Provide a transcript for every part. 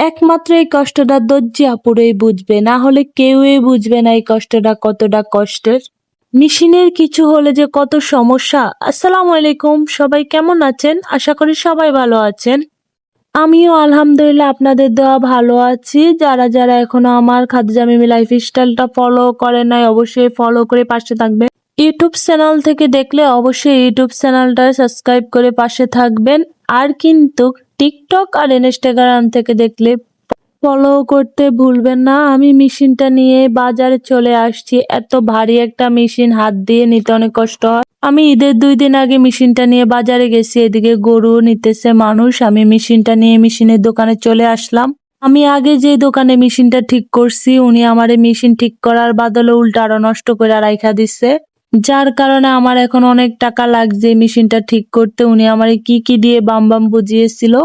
একমাত্র এই কষ্টটা দর্জি আপুরাই বুঝবে, না হলে কেউই বুঝবে না এই কষ্টটা কতটা কষ্টের। মেশিনের কিছু হলে যে কত সমস্যা। আসসালামু আলাইকুম, সবাই কেমন আছেন? আশা করি সবাই ভালো আছেন। আমিও আলহামদুলিল্লাহ আপনাদের দোয়া ভালো আছি। যারা যারা এখনো আমার খাদিজা মিমি লাইফস্টাইলটা ফলো করে নাই অবশ্যই ফলো করে পাশে থাকবেন। ইউটিউব চ্যানেল থেকে দেখলে অবশ্যই ইউটিউব চ্যানেলটা সাবস্ক্রাইব করে পাশে থাকবেন। আর কিন্তু টিকটক আর ইনস্টাগ্রাম থেকে দেখলে ফলো করতে ভুলবেন না। আমি মেশিনটা নিয়ে বাজারে চলে আসছি। এত ভারী একটা মেশিন হাত দিয়ে নিতে অনেক কষ্ট হয়। আমি ঈদের 2 দিন আগে মেশিনটা নিয়ে বাজারে গেছি, এদিকে গরু নিতেছে মানুষ। আমি মেশিনটা নিয়ে মেশিনের দোকানে চলে আসলাম। আমি আগে যে দোকানে মেশিনটা ঠিক করছি উনি আমারে মেশিন ঠিক করার বদলে উল্টা আরো নষ্ট করে রাইখা দিচ্ছে, যার কারণে আমার এখন অনেক টাকা লাগছে মেশিনটা ঠিক করতে। উনি আমারে কি কি দিয়ে বাম বাম বুঝিয়েছিল।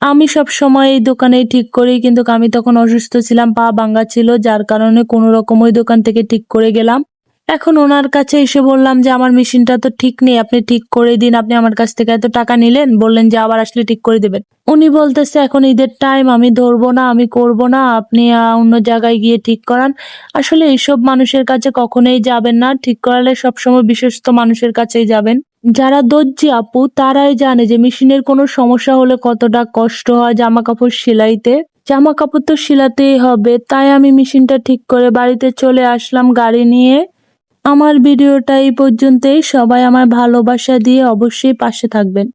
আমি সব সময় এই দোকানেই ঠিক করি, কিন্তু আমি তখন অসুস্থ ছিলাম, পা ভাঙা ছিল, যার কারণে কোনো রকম ওই দোকান থেকে ঠিক করে গেলাম। এখন ওনার কাছে এসে বললাম যে আমার মেশিনটা তো ঠিক নেই, আপনি ঠিক করে দিন। আপনি আমার কাছ থেকে এত টাকা নিলেন, বললেন যে আবার আসলে ঠিক করে দেবেন। উনি বলতেছে এখন ঈদের টাইম, আমি ধরবো না, আমি করব না, আপনি অন্য জায়গায় গিয়ে ঠিক করান। আসলে এইসব মানুষের কাছে কখনোই যাবেন না, ঠিক করালে সবসময় বিশ্বস্ত মানুষের কাছেই যাবেন। যারা দর্জি আপু তারাই জানে যে মেশিনের কোনো সমস্যা হলে কতটা কষ্ট হয় জামা কাপড় সেলাইতে। জামা কাপড় তো সেলাতেই হবে, তাই আমি মেশিনটা ঠিক করে বাড়িতে চলে আসলাম গাড়ি নিয়ে। আমার ভিডিওটা এই পর্যন্তই। সবাই আমার ভালোবাসা দিয়ে অবশ্যই পাশে থাকবেন।